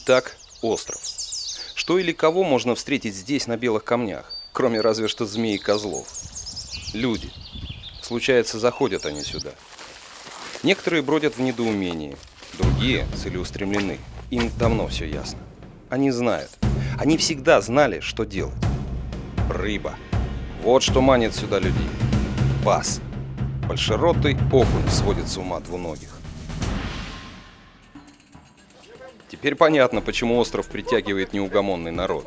Итак, остров. Что или кого можно встретить здесь, на белых камнях, кроме разве что змей и козлов? Люди. Случается, заходят они сюда. Некоторые бродят в недоумении, другие целеустремлены. Им давно все ясно. Они знают. Они всегда знали, что делать. Рыба. Вот что манит сюда людей. Бас. Большеротый окунь сводит с ума двуногих. Теперь понятно, почему остров притягивает неугомонный народ.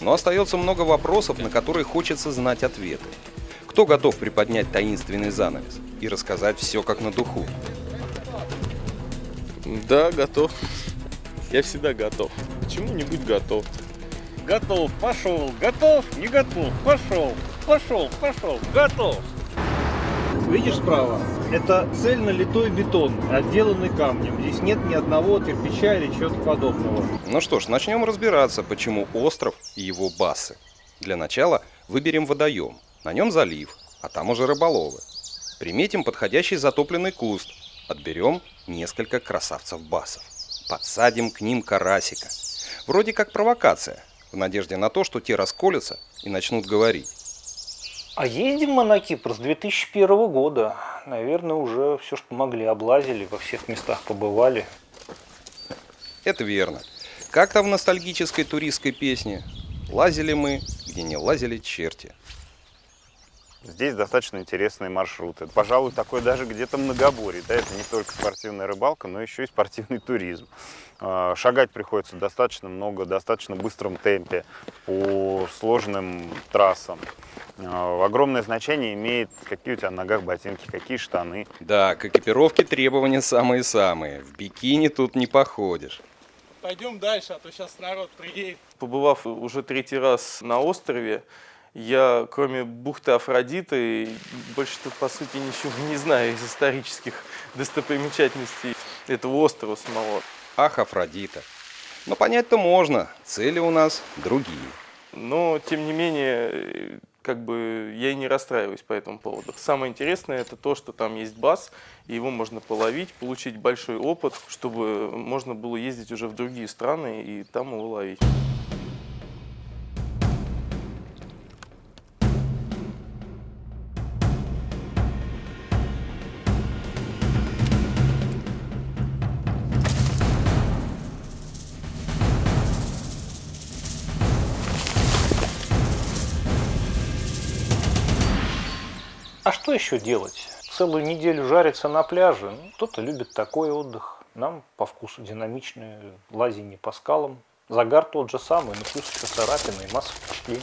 Но остается много вопросов, на которые хочется знать ответы. Кто готов приподнять таинственный занавес и рассказать все как на духу? Да, готов. Я всегда готов. К чему-нибудь готов. Готов, пошел, готов, не готов, пошел, готов. Видишь справа? Это цельнолитой бетон, отделанный камнем. Здесь нет ни одного кирпича или чего-то подобного. Ну что ж, начнем разбираться, почему остров и его басы. Для начала выберем водоем, на нем залив, а там уже рыболовы. Приметим подходящий затопленный куст, отберем несколько красавцев-басов. Подсадим к ним карасика. Вроде как провокация, в надежде на то, что те расколются и начнут говорить. А ездим мы на Кипр с 2001 года. Наверное, уже все, что могли, облазили, во всех местах побывали. Это верно. Как там в ностальгической туристской песне? Лазили мы, где не лазили черти. Здесь достаточно интересные маршруты. Пожалуй, такое даже где-то многоборье. Да, это не только спортивная рыбалка, но еще и спортивный туризм. Шагать приходится достаточно много, в достаточно быстром темпе, по сложным трассам. Огромное значение имеет, какие у тебя на ногах ботинки, какие штаны. Да, к экипировке требования самые-самые. В бикини тут не походишь. Пойдем дальше, а то сейчас народ приедет. Побывав уже 3-й раз на острове, я, кроме бухты Афродиты, больше тут, по сути, ничего не знаю из исторических достопримечательностей этого острова самого. Ах, Афродита. Но понять-то можно, цели у нас другие. Но, тем не менее, я и не расстраиваюсь по этому поводу. Самое интересное это то, что там есть бас, и его можно половить, получить большой опыт, чтобы можно было ездить уже в другие страны и там его ловить. А что еще делать? Целую неделю жариться на пляже. Кто-то любит такой отдых. Нам по вкусу динамичное лазение по скалам. Загар тот же самый, но плюс еще царапины и масса впечатлений.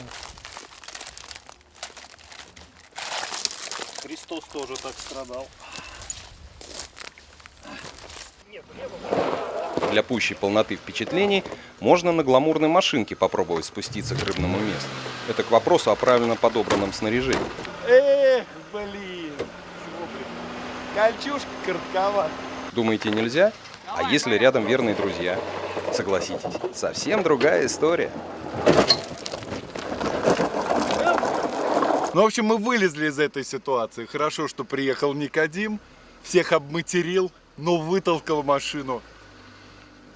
Христос тоже так страдал. Для пущей полноты впечатлений можно на гламурной машинке попробовать спуститься к рыбному месту. Это к вопросу о правильно подобранном снаряжении. Эх, блин. Чего, блин? Кольчушка коротковата. Думаете, нельзя? А если рядом верные друзья? Согласитесь, совсем другая история. Ну, в общем, мы вылезли из этой ситуации. Хорошо, что приехал Никодим, всех обматерил, но вытолкал машину.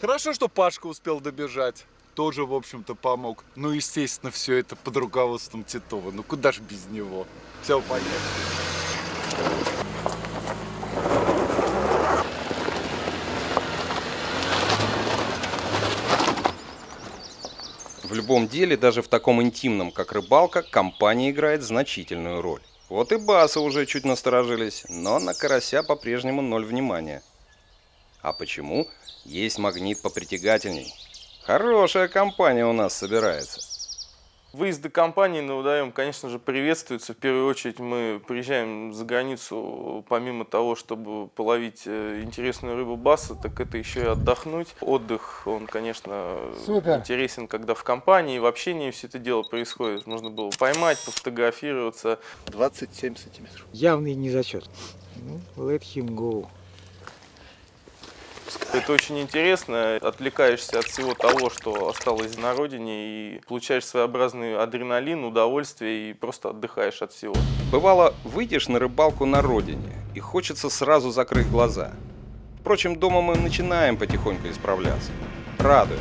Хорошо, что Пашка успел добежать. Тоже, в общем-то, помог. Ну, естественно, все это под руководством Титова. Ну, куда ж без него? Все, поехали. В любом деле, даже в таком интимном, как рыбалка, компания играет значительную роль. Вот и басы уже чуть насторожились, но на карася по-прежнему 0 внимания. А почему? Есть магнит попритягательней. Хорошая компания у нас собирается. Выезды компании на водоем, конечно же, приветствуются. В первую очередь мы приезжаем за границу, помимо того, чтобы половить интересную рыбу баса, так это еще и отдохнуть. Отдых, он, конечно, интересен, когда в компании, в общении все это дело происходит. Можно было поймать, пофотографироваться. 27 сантиметров. Явный незачет. Let him go. Это очень интересно, отвлекаешься от всего того, что осталось на родине, и получаешь своеобразный адреналин, удовольствие и просто отдыхаешь от всего. Бывало, выйдешь на рыбалку на родине, и хочется сразу закрыть глаза. Впрочем, дома мы начинаем потихоньку исправляться. радует.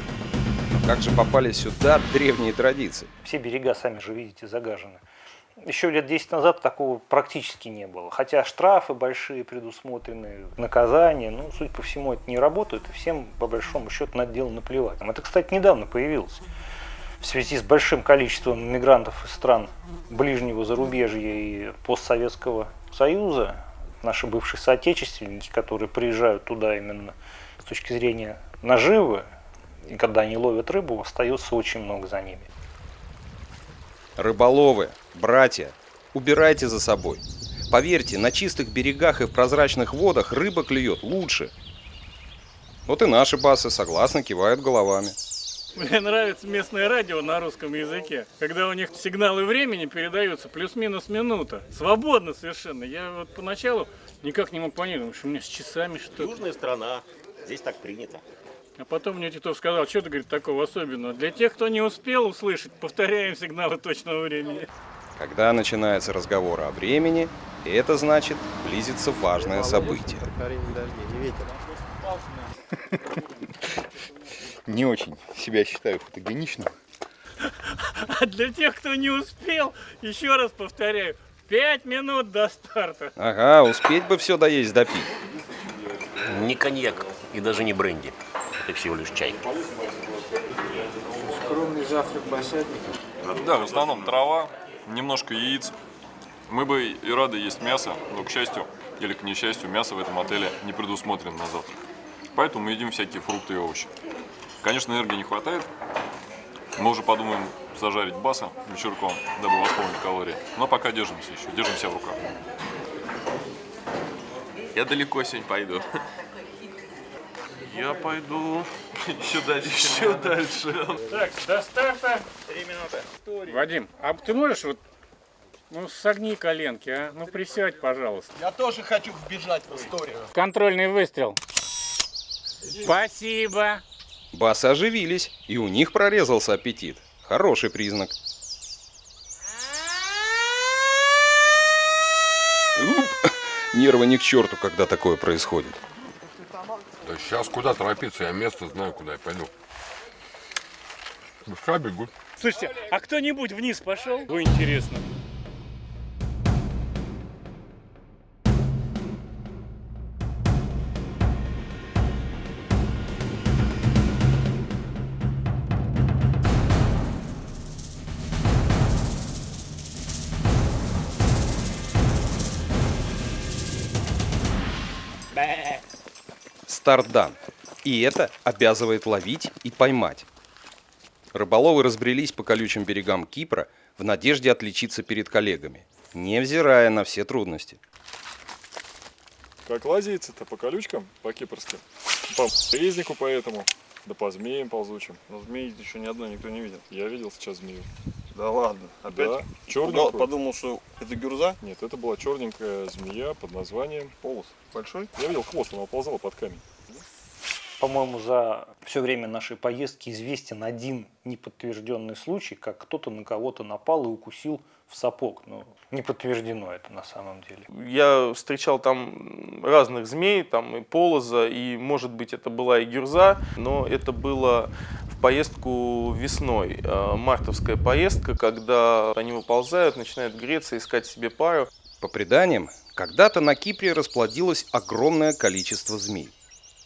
Но как же попали сюда древние традиции? Все берега, сами же видите, загажены. Еще лет 10 назад такого практически не было. Хотя штрафы большие предусмотрены, наказания, ну, судя по всему, это не работает, и всем, по большому счету, на это дело наплевать. Это, кстати, недавно появилось. В связи с большим количеством мигрантов из стран ближнего зарубежья и постсоветского союза, наши бывшие соотечественники, которые приезжают туда именно с точки зрения наживы, и когда они ловят рыбу, остается очень много за ними. Рыболовы, братья, убирайте за собой. Поверьте, на чистых берегах и в прозрачных водах рыба клюет лучше. Вот и наши басы согласно кивают головами. Мне нравится местное радио на русском языке, когда у них сигналы времени передаются плюс-минус минута. Свободно совершенно. Я вот поначалу никак не мог понять, потому что у меня с часами что-то. Южная страна, здесь так принято. А потом мне Титов сказал, что ты, говорит, такого особенного. Для тех, кто не успел услышать, повторяем сигналы точного времени. Когда начинается разговор о времени, это значит, близится важное событие. Не очень себя считаю фотогеничным. А для тех, кто не успел, еще раз повторяю, 5 минут до старта. Ага, успеть бы все доесть допить. Не коньяк и даже не бренди. Это всего лишь чай. Скромный завтрак басятника. Да, в основном трава, немножко яиц. Мы бы и рады есть мясо, но, к счастью или к несчастью, мясо в этом отеле не предусмотрено на завтрак. Поэтому мы едим всякие фрукты и овощи. Конечно, энергии не хватает. Мы уже подумаем зажарить баса вечерком, дабы восполнить калории. Но пока держимся еще, держим себя в руках. Я далеко сегодня пойду. Я пойду еще дальше. Еще дальше. Так, до старта 3 минуты. Вадим, а ты можешь вот, ну, согни коленки, а? Ну, присядь, пожалуйста. Я тоже хочу вбежать в историю. Контрольный выстрел. Спасибо. Басы оживились, и у них прорезался аппетит. Хороший признак. Нервы ни к черту, когда такое происходит. Да сейчас куда торопиться, я место знаю, куда я пойду. Пускай бегут. Слушайте, а кто-нибудь вниз пошел? Ой, интересно. Старт дан. И это обязывает ловить и поймать. Рыболовы разбрелись по колючим берегам Кипра в надежде отличиться перед коллегами, невзирая на все трудности. Как лазейцы-то по колючкам, по кипрским, по резнику поэтому, да по змеям ползучим. Но змеи еще ни одной никто не видел. Я видел сейчас змею. Да ладно, опять? Да, черненькую. Подумал, что это гюрза? Нет, это была черненькая змея под названием полос. Большой? Я видел хвост, она ползала под камень. По-моему, за все время нашей поездки известен один неподтвержденный случай, как кто-то на кого-то напал и укусил в сапог. Но не подтверждено это на самом деле. Я встречал там разных змей, там и полоза, и, может быть, это была и гюрза, но это было в поездку весной. Мартовская поездка, когда они выползают, начинают греться, искать себе пару. По преданиям, когда-то на Кипре расплодилось огромное количество змей.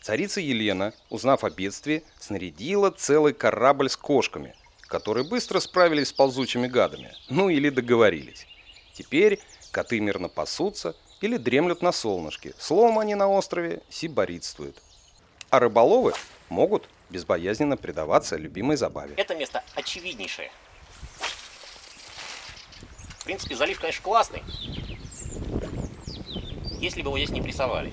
Царица Елена, узнав о бедствии, снарядила целый корабль с кошками, которые быстро справились с ползучими гадами, ну или договорились. Теперь коты мирно пасутся или дремлют на солнышке, словом они на острове сиборитствуют. А рыболовы могут безбоязненно предаваться любимой забаве. Это место очевиднейшее. В принципе, залив, конечно, классный, если бы его здесь не прессовали.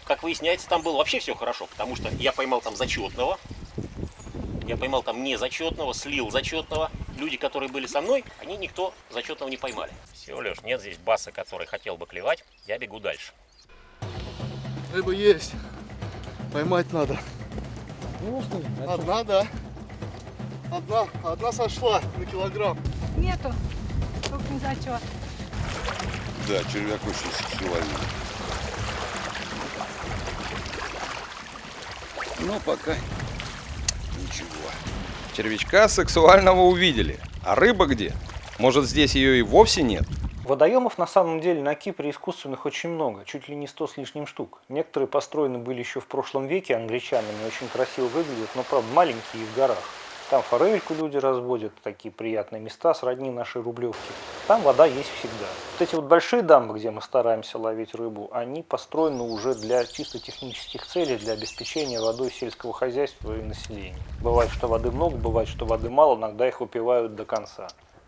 Как выясняется, там было вообще все хорошо, потому что я поймал там зачетного, я поймал там незачетного, слил зачетного. Люди, которые были со мной, они никто зачетного не поймали. Все, Леш, нет здесь баса, который хотел бы клевать, я бегу дальше. Рыба есть. Поймать надо. Одна, да. Одна сошла на килограмм. Нету. Только не зачет. Да, червяк очень силовый. Ну, пока Червячка сексуального увидели. А рыба где? Может, здесь ее и вовсе нет? Водоемов на самом деле на Кипре искусственных очень много, чуть ли не 100 с лишним штук. Некоторые построены были еще в прошлом веке англичанами, очень красиво выглядят, но правда маленькие и в горах. Там форельку люди разводят, такие приятные места, сродни нашей Рублевке. Там вода есть всегда. Вот эти вот большие дамбы, где мы стараемся ловить рыбу, они построены уже для чисто технических целей, для обеспечения водой сельского хозяйства и населения. Бывает, что воды много, бывает, что воды мало, иногда их выпивают до конца.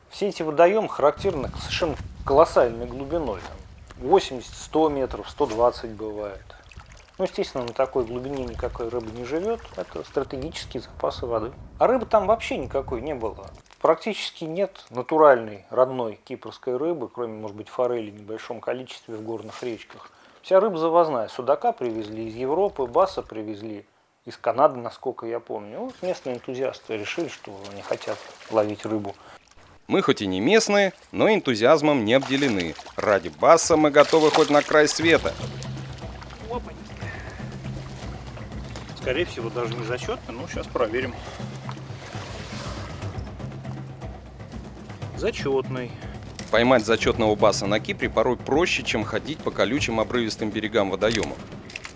Все эти водоемы характерны совершенно колоссальной глубиной. 80, 100 метров, 120 бывает. Ну, естественно, на такой глубине никакой рыбы не живет. Это стратегические запасы воды. А рыбы там вообще никакой не было. Практически нет натуральной, родной кипрской рыбы, кроме, может быть, форели в небольшом количестве в горных речках. Вся рыба завозная. Судака привезли из Европы, баса привезли из Канады, насколько я помню. Вот местные энтузиасты решили, что они хотят ловить рыбу. Мы хоть и не местные, но энтузиазмом не обделены. Ради баса мы готовы хоть на край света. Скорее всего, даже не зачетный, но сейчас проверим. Зачетный. Поймать зачетного баса на Кипре порой проще, чем ходить по колючим обрывистым берегам водоемов.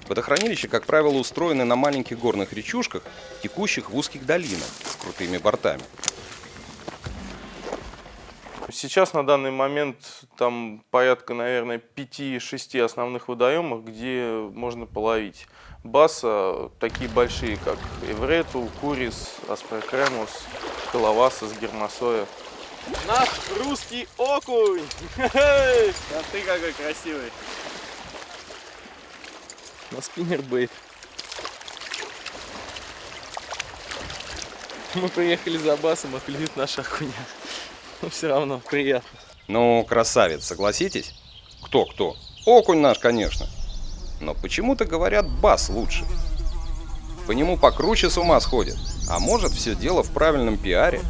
Водохранилища, как правило, устроены на маленьких горных речушках, текущих в узких долинах с крутыми бортами. Сейчас на данный момент там порядка, наверное, 5-6 основных водоемов, где можно половить баса, такие большие, как Эврету, Курис, Аспрекремус, Коловасос, Гермосоя. Наш русский окунь! А ты какой красивый! На спиннербейт. Мы приехали за басом, а клюют наши окуня. Но все равно приятно. Ну, красавец, согласитесь? Кто? Окунь наш, конечно. Но почему-то говорят, бас лучше. По нему покруче с ума сходят. А может, все дело в правильном пиаре?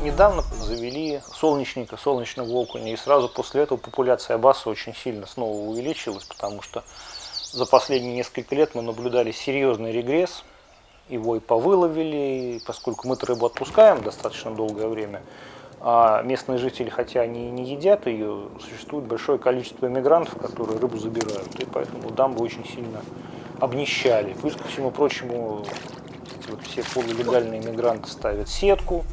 Недавно завели солнечника, солнечного окуня, и сразу после этого популяция баса очень сильно снова увеличилась, потому что за последние несколько лет мы наблюдали серьезный регресс. Его и повыловили, поскольку мы-то рыбу отпускаем достаточно долгое время, а местные жители, хотя они и не едят ее, существует большое количество иммигрантов, которые рыбу забирают, и поэтому дамбы очень сильно обнищали. Плюс ко всему прочему, эти вот все полулегальные иммигранты ставят сетку,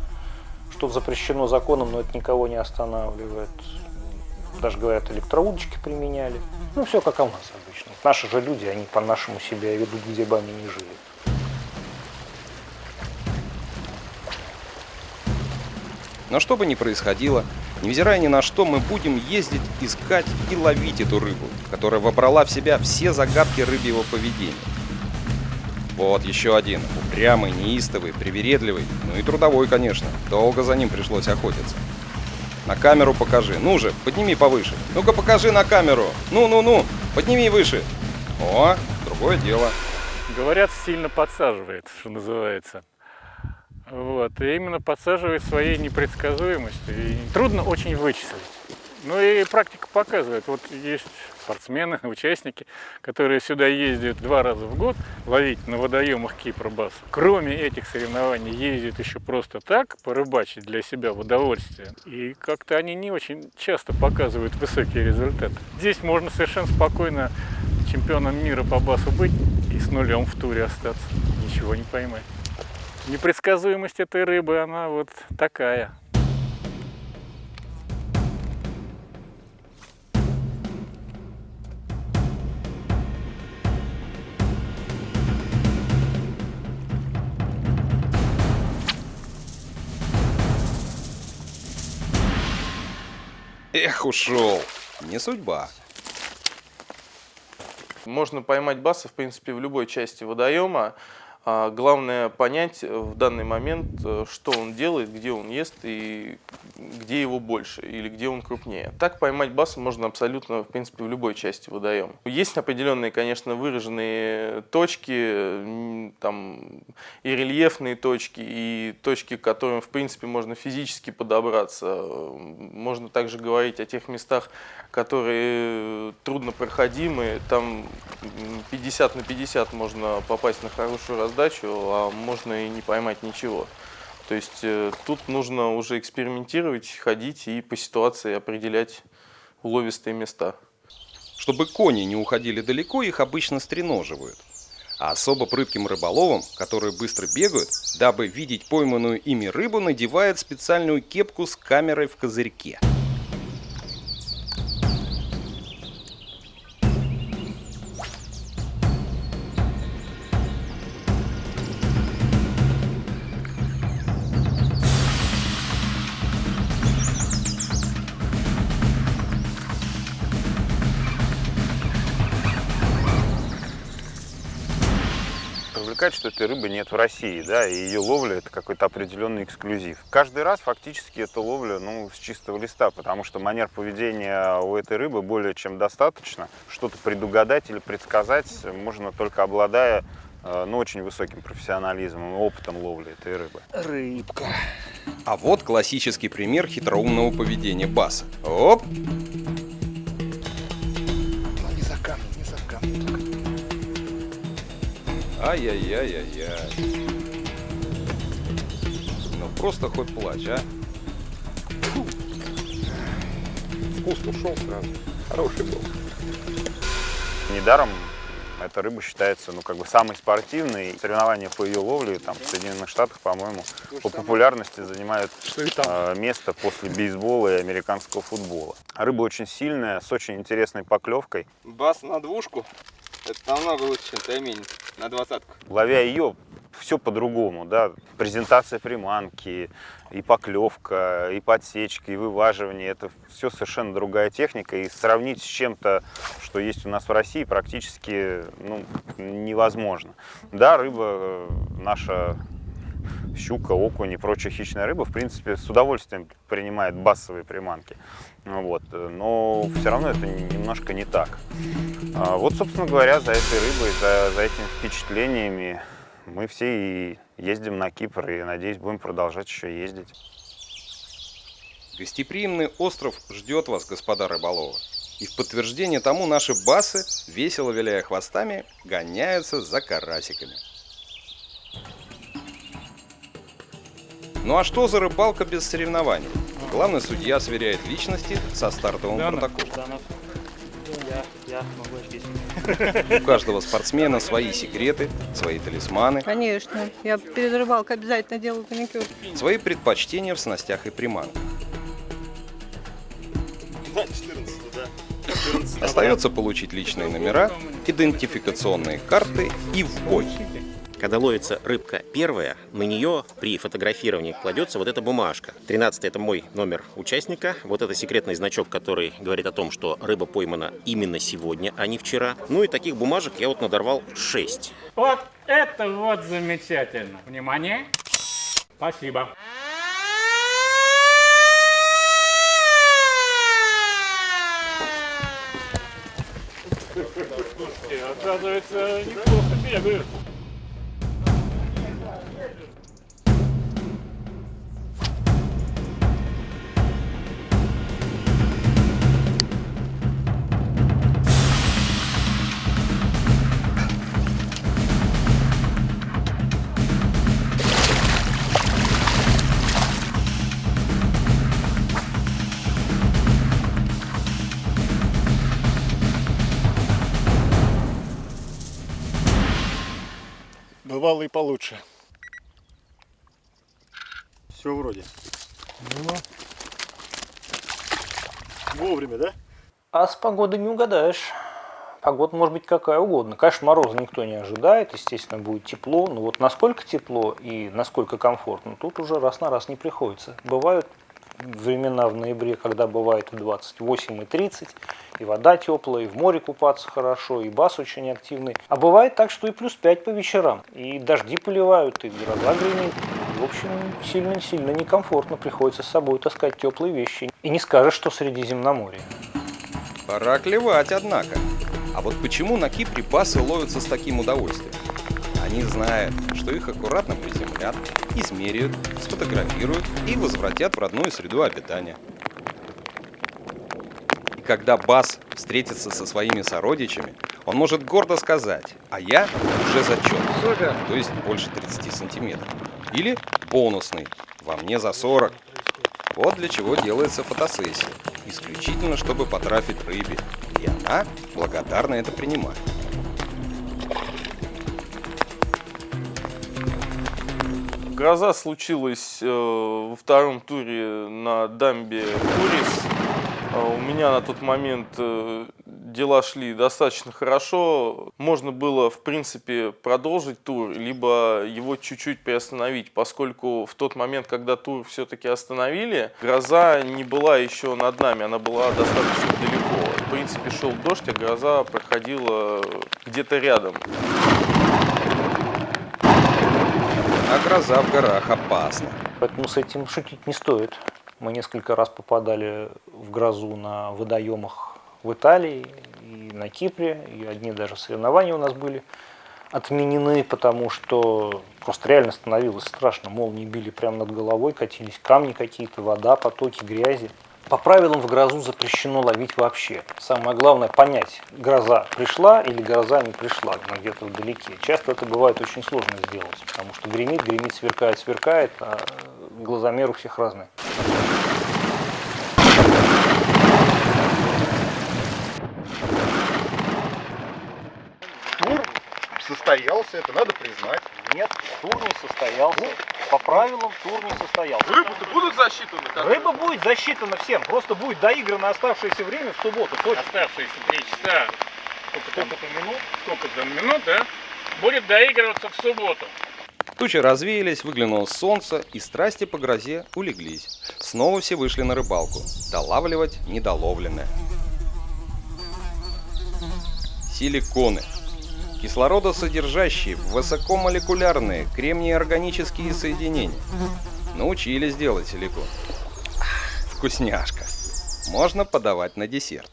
что запрещено законом, но это никого не останавливает. Даже, говорят, электроудочки применяли. Ну, все как у нас обычно. Наши же люди, они по-нашему себя ведут, где бы они ни жили. Но что бы ни происходило, невзирая ни на что, мы будем ездить, искать и ловить эту рыбу, которая вобрала в себя все загадки рыбьего поведения. Вот еще один, упрямый, неистовый, привередливый, ну и трудовой, конечно. Долго за ним пришлось охотиться. На камеру покажи. Ну же, подними повыше. Ну-ка покажи на камеру. Ну, подними выше. О, другое дело. Говорят, сильно подсаживает, что называется. Вот, и именно подсаживает своей непредсказуемостью. И трудно очень вычислить. Ну и практика показывает. Вот есть спортсмены, участники, которые сюда ездят 2 раза в год ловить на водоемах Кипра баса. Кроме этих соревнований ездят еще просто так, порыбачить для себя в удовольствие. И как-то они не очень часто показывают высокие результаты. Здесь можно совершенно спокойно чемпионом мира по басу быть и с нулем в туре остаться. Ничего не поймать. Непредсказуемость этой рыбы, она вот такая. Эх, ушел. Не судьба. Можно поймать баса, в принципе, в любой части водоема. Главное понять в данный момент, что он делает, где он ест и где его больше или где он крупнее. Так поймать баса можно абсолютно, в принципе, в любой части водоема. Есть определенные, конечно, выраженные точки, там, и рельефные точки, и точки, к которым, в принципе, можно физически подобраться. Можно также говорить о тех местах, которые труднопроходимы. Там 50 на 50 можно попасть на хорошую сдачу, а можно и не поймать ничего. То есть тут нужно уже экспериментировать, ходить и по ситуации определять уловистые места. Чтобы кони не уходили далеко, их обычно стреноживают. А особо прытким рыболовам, которые быстро бегают, дабы видеть пойманную ими рыбу, надевают специальную кепку с камерой в козырьке. Привлекает, что этой рыбы нет в России, да, и ее ловля — это какой-то определенный эксклюзив. Каждый раз фактически это ловля, с чистого листа, потому что манер поведения у этой рыбы более чем достаточно. Что-то предугадать или предсказать можно только обладая, очень высоким профессионализмом и опытом ловли этой рыбы. Рыбка. А вот классический пример хитроумного поведения баса. Оп! Не за камнем, не за камнем. Ай-яй-яй-яй-яй. Ну просто хоть плачь, а? Вкус ушел сразу. Хороший был. Недаром эта рыба считается, самой спортивной. Соревнования по ее ловле в Соединенных Штатах, по-моему, по популярности занимают место после бейсбола и американского футбола. Рыба очень сильная, с очень интересной поклевкой. Бас на двушку — это намного лучше, чем таймень на 20-ку. Ловя ее, все по-другому, да. Презентация приманки, и поклевка, и подсечка, и вываживание — это все совершенно другая техника, и сравнить с чем-то, что есть у нас в России, практически невозможно. Да, рыба наша, щука, окунь и прочая хищная рыба, в принципе, с удовольствием принимает басовые приманки. Но все равно это немножко не так. Собственно говоря, за этой рыбой, за этими впечатлениями мы все и ездим на Кипр, и, надеюсь, будем продолжать еще ездить. Гостеприимный остров ждет вас, господа рыболовы. И в подтверждение тому наши басы, весело виляя хвостами, гоняются за карасиками. Ну а что за рыбалка без соревнований? Главный судья сверяет личности со стартовым протоколом. Я могу здесь. У каждого спортсмена свои секреты, свои талисманы, Конечно. Я перед рыбалкой обязательно делаю маникюр. свои предпочтения в снастях и приманках. Остается получить личные номера, идентификационные карты и в бой. Когда ловится рыбка первая, на нее при фотографировании кладется вот эта бумажка. 13 это мой номер участника. Вот это секретный значок, который говорит о том, что рыба поймана именно сегодня, а не вчера. Ну и таких бумажек я надорвал 6. Вот это вот замечательно. Внимание. Спасибо. Слушайте, оказывается, неплохо бегают. Бывало и получше. Все вроде. Вовремя, да? А с погодой не угадаешь. Погода может быть какая угодно. Конечно, мороза никто не ожидает, естественно, будет тепло. Но вот насколько тепло и насколько комфортно, тут уже раз на раз не приходится. Бывают времена в ноябре, когда бывает и 28, и 30, и вода теплая, и в море купаться хорошо, и бас очень активный. А бывает так, что и плюс 5 по вечерам, и дожди поливают, и гроза гремит. В общем, сильно-сильно некомфортно, приходится с собой таскать теплые вещи. И не скажешь, что Средиземноморье. Пора клевать, однако. А вот почему на Кипре басы ловятся с таким удовольствием? Они знают, что их аккуратно приземлят, измеряют, сфотографируют и возвратят в родную среду обитания. И когда бас встретится со своими сородичами, Он может гордо сказать: а я уже зачет, то есть больше 30 сантиметров. Или бонусный, во мне за 40. Вот для чего делается фотосессия. Исключительно, чтобы потрафить рыбе. И она благодарно это принимает. Гроза случилась во втором туре на дамбе Курис. У меня на тот момент дела шли достаточно хорошо. Можно было, в принципе, продолжить тур, либо его чуть-чуть приостановить, поскольку в тот момент, когда тур все-таки остановили, гроза не была еще над нами, она была достаточно далеко. В принципе, шел дождь, а гроза проходила где-то рядом. А гроза в горах опасна. Поэтому с этим шутить не стоит. Мы несколько раз попадали в грозу на водоемах в Италии и на Кипре. И одни даже соревнования у нас были отменены, потому что просто реально становилось страшно. Молнии били прямо над головой, катились камни какие-то, вода, потоки, грязи. По правилам в грозу запрещено ловить вообще. Самое главное понять, гроза пришла или гроза не пришла, но где-то вдалеке. Часто это бывает очень сложно сделать, потому что гремит, сверкает, а глазомер у всех разный. Тур состоялся, это надо признать. Нет, тур не состоялся. По правилам тур не состоялся. Рыбы-то будут засчитаны? Рыба будет засчитана всем, просто будет доиграно оставшееся время в субботу. Оставшиеся 3 часа, сколько там минут, да, будет доигрываться в субботу. Тучи развеялись, выглянуло солнце, и страсти по грозе улеглись. Снова все вышли на рыбалку. Долавливать недоловленное. Силиконы. Кислородосодержащие, высокомолекулярные, кремний-органические соединения. Научились делать силикон. Вкусняшка. Можно подавать на десерт.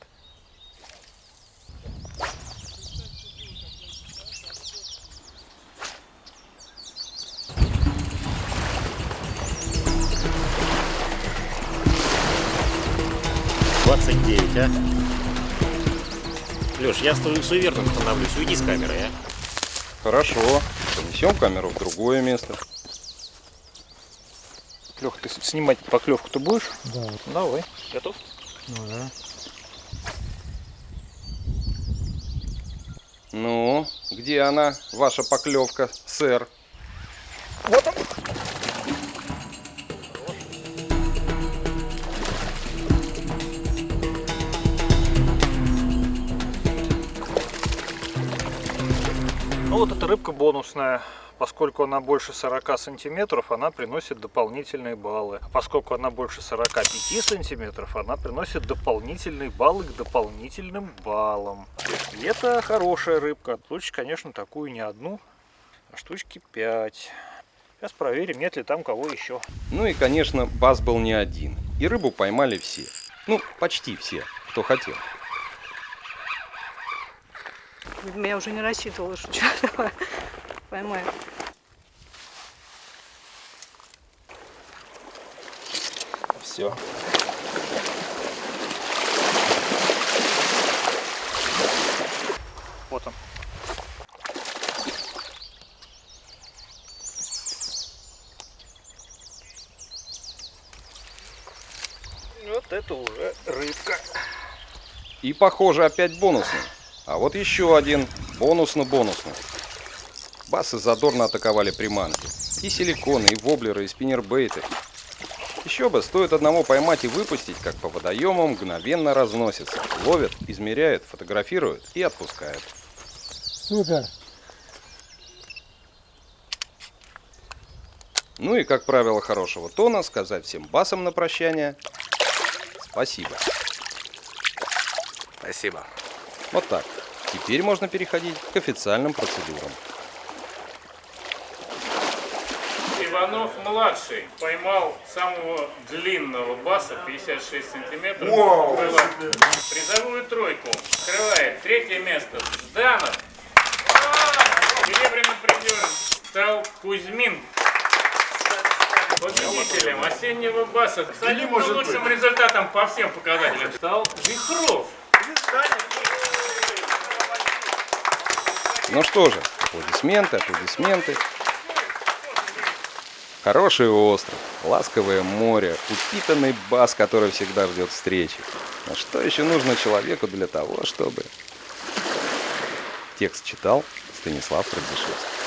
Леш, я суеверным становлюсь, уйди с камеры, а? Хорошо. Понесем камеру в другое место. Лех, ты снимать поклевку-то будешь? Да. Давай. Готов? Ну да. Ну, где она, ваша поклевка, сэр? Вот он. Ну вот эта рыбка бонусная. Поскольку она больше 40 сантиметров, она приносит дополнительные баллы. А поскольку она больше 45 сантиметров, она приносит дополнительные баллы к дополнительным баллам. И это хорошая рыбка. Лучше, конечно, такую не одну, а штучки 5. Сейчас проверим, нет ли там кого еще. Ну и, конечно, бас был не один. И рыбу поймали все. Ну, почти все, кто хотел. Я уже не рассчитывала, что что-то поймаю. Все. Вот он. Вот это уже рыбка. И, похоже, опять бонусный. А вот еще один бонусно-бонусный. Басы задорно атаковали приманки. И силиконы, и воблеры, и спиннербейты. Еще бы, стоит одного поймать и выпустить, как по водоемам мгновенно разносится. Ловят, измеряют, фотографируют и отпускают. Супер. Ну и, как правило хорошего тона, сказать всем басам на прощание спасибо. Спасибо. Вот так. Теперь можно переходить к официальным процедурам. Иванов-младший поймал самого длинного баса, 56 сантиметров. Призовую тройку скрывает 3-е место Жданов. Серебряным призером стал Кузьмин. Победителем осеннего баса с одним лучшим результатом по всем показателям стал Вихров. Ну что же, аплодисменты, аплодисменты. Хороший остров, ласковое море, упитанный бас, который всегда ждет встречи. А что еще нужно человеку для того, чтобы... Текст читал Станислав Радзишевский.